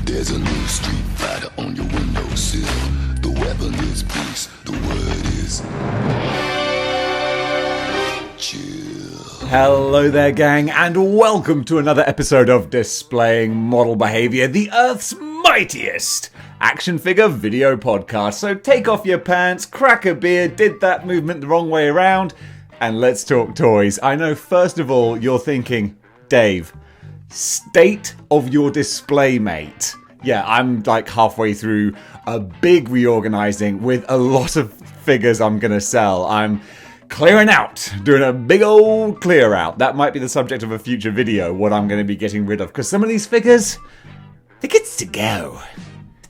There's a new street fighter on your windowsill. The weapon is peace, the word is chill. Hello there, gang, and welcome to another episode of Displaying Model Behaviour, the Earth's mightiest action figure video podcast. So take off your pants, crack a beer, did that movement the wrong way around, and let's talk toys. I know, first of all, you're thinking, Dave, state of your display, mate. Yeah, I'm like halfway through a big reorganizing with a lot of figures I'm gonna sell. I'm clearing out, doing a big old clear out. That might be the subject of a future video, what I'm going to be getting rid of. Because some of these figures, they gets to go.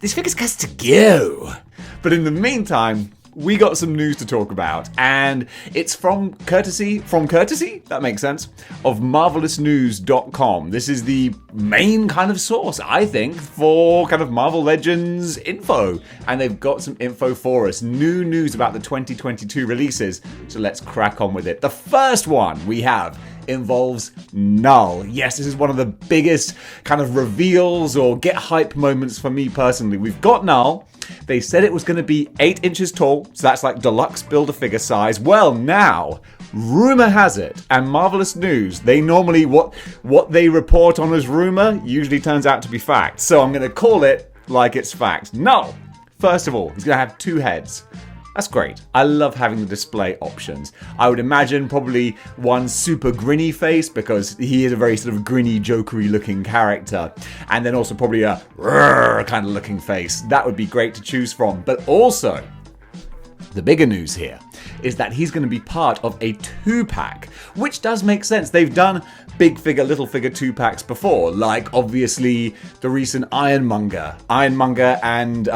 These figures gets to go. But in the meantime, we got some news to talk about. And it's from courtesy, that makes sense, of marvelousnews.com. This is the main kind of source, I think, for kind of Marvel Legends info. And they've got some info for us. New news about the 2022 releases. So let's crack on with it. The first one we have involves Null. Yes, this is one of the biggest kind of reveals or get hype moments for me personally. We've got Null. They said it was going to be 8 inches tall, so that's like deluxe Build-A-Figure size. Well, now, rumor has it, and Marvelous News, they normally, what they report on as rumor usually turns out to be fact. So I'm going to call it like it's fact. Null, first of all, he's going to have 2 heads. That's great. I love having the display options. I would imagine probably one super grinny face because he is a very sort of grinny, jokery looking character. And then also probably a kind of looking face. That would be great to choose from. But also, the bigger news here is that he's going to be part of a 2-pack, which does make sense. They've done big figure, little figure 2-packs before, like obviously the recent Ironmonger and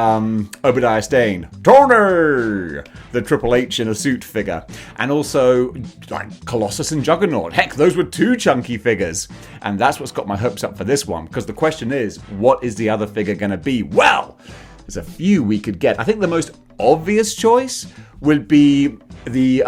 Obadiah Stane, Tony, the Triple H in a suit figure, and also like Colossus and Juggernaut. Heck, those were 2 chunky figures, and that's what's got my hopes up for this one, because the question is, what is the other figure going to be? Well, there's a few we could get. I think the most obvious choice would be the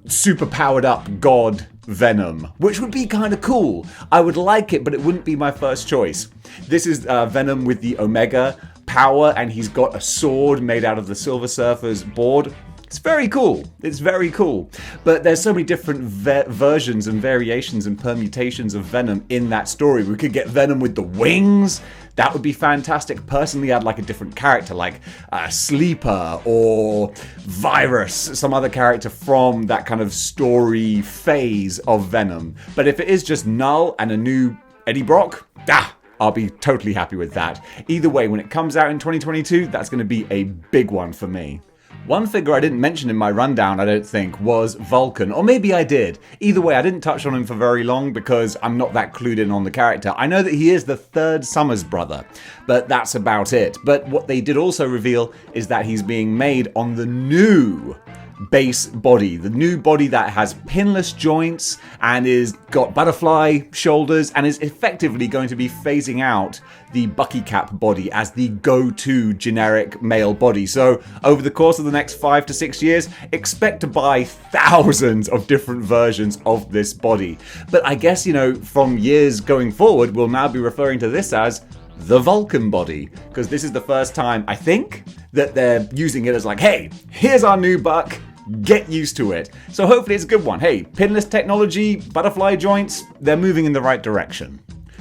super powered up God Venom, which would be kind of cool. I would like it, but it wouldn't be my first choice. This is Venom with the Omega power, and he's got a sword made out of the Silver Surfer's board. It's very cool. It's very cool. But there's so many different versions and variations and permutations of Venom in that story. We could get Venom with the wings. That would be fantastic. Personally, I'd like a different character, like Sleeper or Virus, some other character from that kind of story phase of Venom. But if it is just Null and a new Eddie Brock, I'll be totally happy with that. Either way, when it comes out in 2022, that's going to be a big one for me. One figure I didn't mention in my rundown, I don't think, was Vulcan. Or maybe I did. Either way, I didn't touch on him for very long because I'm not that clued in on the character. I know that he is the 3rd Summers brother, but that's about it. But what they did also reveal is that he's being made on the new base body, the new body that has pinless joints and is got butterfly shoulders and is effectively going to be phasing out the Bucky Cap body as the go-to generic male body. So over the course of the next 5 to 6 years, expect to buy thousands of different versions of this body. But I guess, from years going forward, we'll now be referring to this as the Vulcan body, because this is the first time, I think, that they're using it as like, hey, here's our new buck, get used to it. So hopefully it's a good one. Hey, pinless technology, butterfly joints, they're moving in the right direction.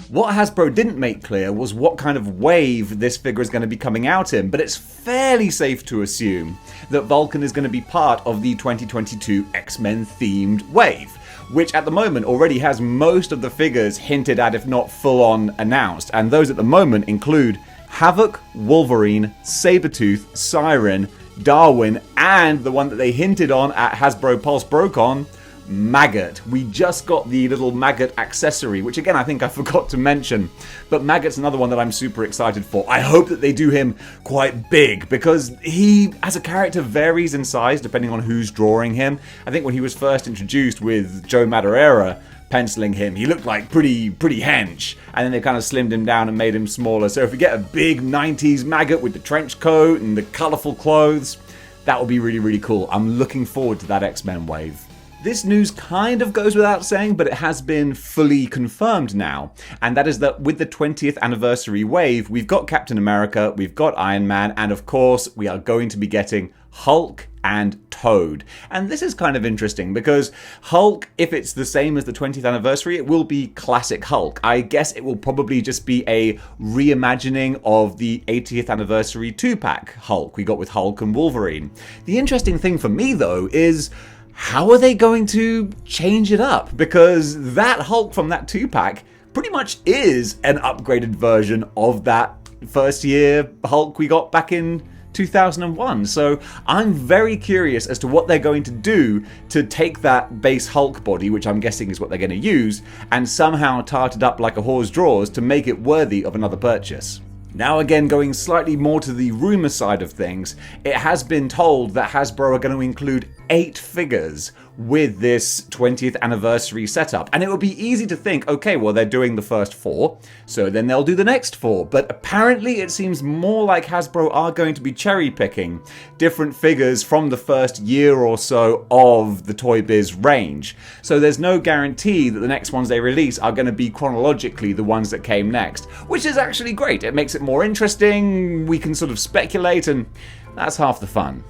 What Hasbro didn't make clear was what kind of wave this figure is going to be coming out in, but it's fairly safe to assume that Vulcan is going to be part of the 2022 X-Men themed wave, which at the moment already has most of the figures hinted at, if not full-on announced. And those at the moment include Havoc, Wolverine, Sabretooth, Siren, Darwin, and the one that they hinted on at Hasbro Pulse Brocon, Maggot. We just got the little Maggot accessory, which again I think I forgot to mention, but Maggot's another one that I'm super excited for. I hope that they do him quite big, because he as a character varies in size depending on who's drawing him. I think when he was first introduced with Joe Madureira penciling him, he looked like pretty hench, and then they kind of slimmed him down and made him smaller. So if we get a big 90s Maggot with the trench coat and the colourful clothes, that would be really, really cool. I'm looking forward to that X-Men wave. This news kind of goes without saying, but it has been fully confirmed now. And that is that with the 20th anniversary wave, we've got Captain America, we've got Iron Man, and of course, we are going to be getting Hulk and Toad. And this is kind of interesting because Hulk, if it's the same as the 20th anniversary, it will be classic Hulk. I guess it will probably just be a reimagining of the 80th anniversary 2-pack Hulk we got with Hulk and Wolverine. The interesting thing for me, though, is how are they going to change it up? Because that Hulk from that 2-pack pretty much is an upgraded version of that first year Hulk we got back in 2001. So I'm very curious as to what they're going to do to take that base Hulk body, which I'm guessing is what they're going to use, and somehow tart it up like a whore's drawers to make it worthy of another purchase. Now again, going slightly more to the rumour side of things, it has been told that Hasbro are going to include 8 figures with this 20th anniversary setup. And it would be easy to think, okay, well, they're doing the first 4, so then they'll do the next 4. But apparently it seems more like Hasbro are going to be cherry picking different figures from the first year or so of the Toy Biz range. So there's no guarantee that the next ones they release are going to be chronologically the ones that came next, which is actually great. It makes it more interesting, we can sort of speculate, and that's half the fun.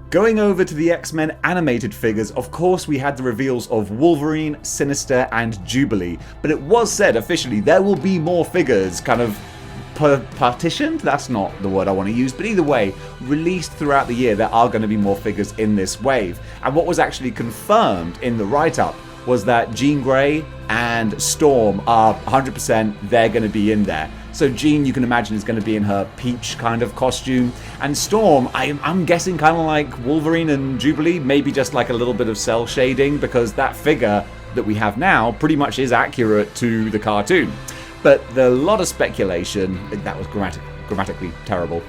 Going over to the X-Men animated figures, of course we had the reveals of Wolverine, Sinister, and Jubilee, but it was said officially there will be more figures kind of partitioned, that's not the word I want to use, but either way, released throughout the year. There are going to be more figures in this wave. And what was actually confirmed in the write-up was that Jean Grey and Storm are 100%, they're going to be in there. So Jean, you can imagine, is going to be in her peach kind of costume. And Storm, I'm guessing kind of like Wolverine and Jubilee, maybe just like a little bit of cell shading, because that figure that we have now pretty much is accurate to the cartoon. But a lot of speculation, that was grammatically terrible.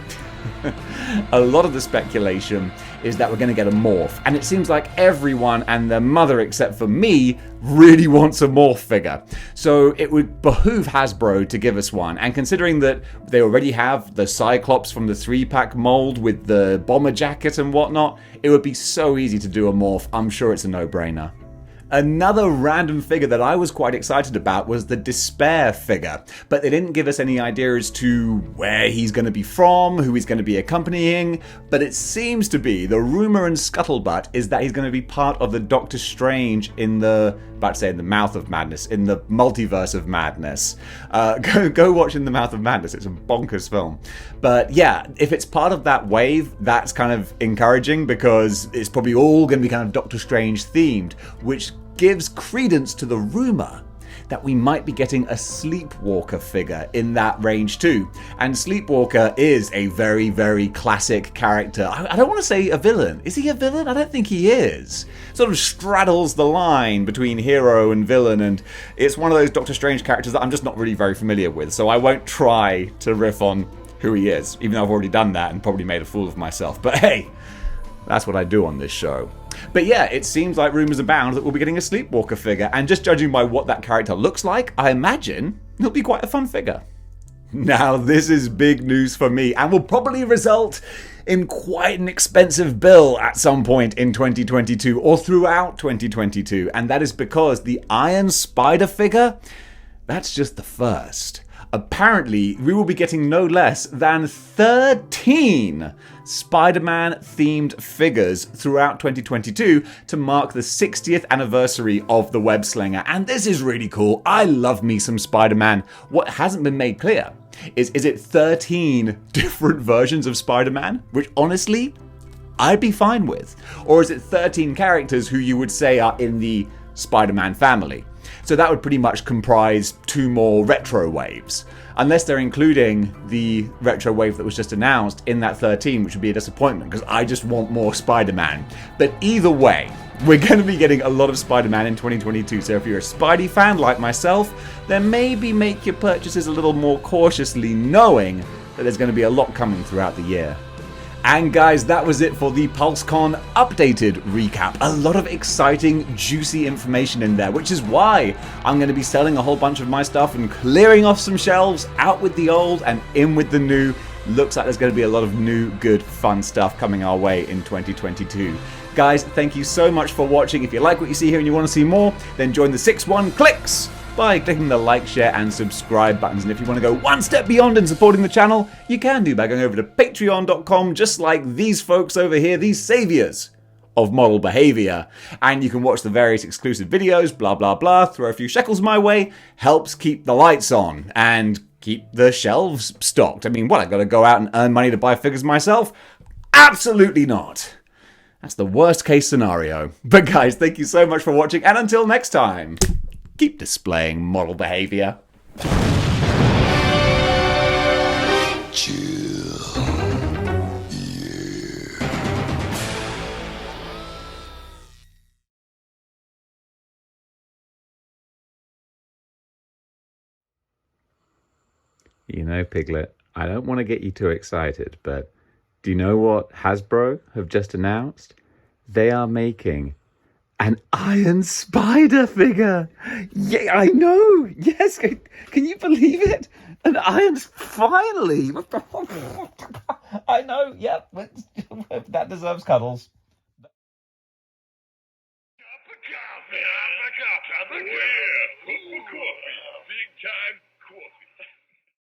A lot of the speculation is that we're going to get a morph, and it seems like everyone and their mother except for me really wants a morph figure. So it would behoove Hasbro to give us one, and considering that they already have the Cyclops from the 3-pack mold with the bomber jacket and whatnot, it would be so easy to do a morph. I'm sure it's a no-brainer. Another random figure that I was quite excited about was the Despair figure, but they didn't give us any idea as to where he's going to be from, who he's going to be accompanying, but it seems to be, the rumour and scuttlebutt is that he's going to be part of the Doctor Strange in the, in the Mouth of Madness, in the Multiverse of Madness. Go watch In the Mouth of Madness, it's a bonkers film. But yeah, if it's part of that wave, that's kind of encouraging because it's probably all going to be kind of Doctor Strange themed, which gives credence to the rumour that we might be getting a Sleepwalker figure in that range too. And Sleepwalker is a very, very classic character. I don't want to say a villain. Is he a villain? I don't think he is. Sort of straddles the line between hero and villain, and it's one of those Doctor Strange characters that I'm just not really very familiar with, so I won't try to riff on who he is, even though I've already done that and probably made a fool of myself. But hey, that's what I do on this show. But yeah, it seems like rumours abound that we'll be getting a Sleepwalker figure, and just judging by what that character looks like, I imagine it'll be quite a fun figure. Now, this is big news for me, and will probably result in quite an expensive bill at some point in 2022, or throughout 2022, and that is because the Iron Spider figure, that's just the first. Apparently, we will be getting no less than 13 Spider-Man themed figures throughout 2022 to mark the 60th anniversary of the Web Slinger. And this is really cool. I love me some Spider-Man. What hasn't been made clear is it 13 different versions of Spider-Man? Which honestly, I'd be fine with. Or is it 13 characters who you would say are in the Spider-Man family? So that would pretty much comprise 2 more retro waves. Unless they're including the retro wave that was just announced in that 13, which would be a disappointment, because I just want more Spider-Man. But either way, we're going to be getting a lot of Spider-Man in 2022, so if you're a Spidey fan like myself, then maybe make your purchases a little more cautiously, knowing that there's going to be a lot coming throughout the year. And guys, that was it for the PulseCon updated recap. A lot of exciting, juicy information in there, which is why I'm going to be selling a whole bunch of my stuff and clearing off some shelves, out with the old and in with the new. Looks like there's going to be a lot of new, good, fun stuff coming our way in 2022. Guys, thank you so much for watching. If you like what you see here and you want to see more, then join the 6-1 Clicks by clicking the like, share, and subscribe buttons. And if you want to go one step beyond in supporting the channel, you can do by going over to patreon.com, just like these folks over here, these saviors of model behavior. And you can watch the various exclusive videos, blah, blah, blah, throw a few shekels my way, helps keep the lights on and keep the shelves stocked. I mean, what, I gotta go out and earn money to buy figures myself? Absolutely not. That's the worst case scenario. But guys, thank you so much for watching, and until next time, keep displaying model behavior. Chill. Yeah. You know, Piglet, I don't want to get you too excited, but do you know what Hasbro have just announced? They are making an Iron Spider figure. Yeah, I know. Yes, can you believe it? An Iron, finally. I know. Yep, that deserves cuddles. Cup of coffee, big time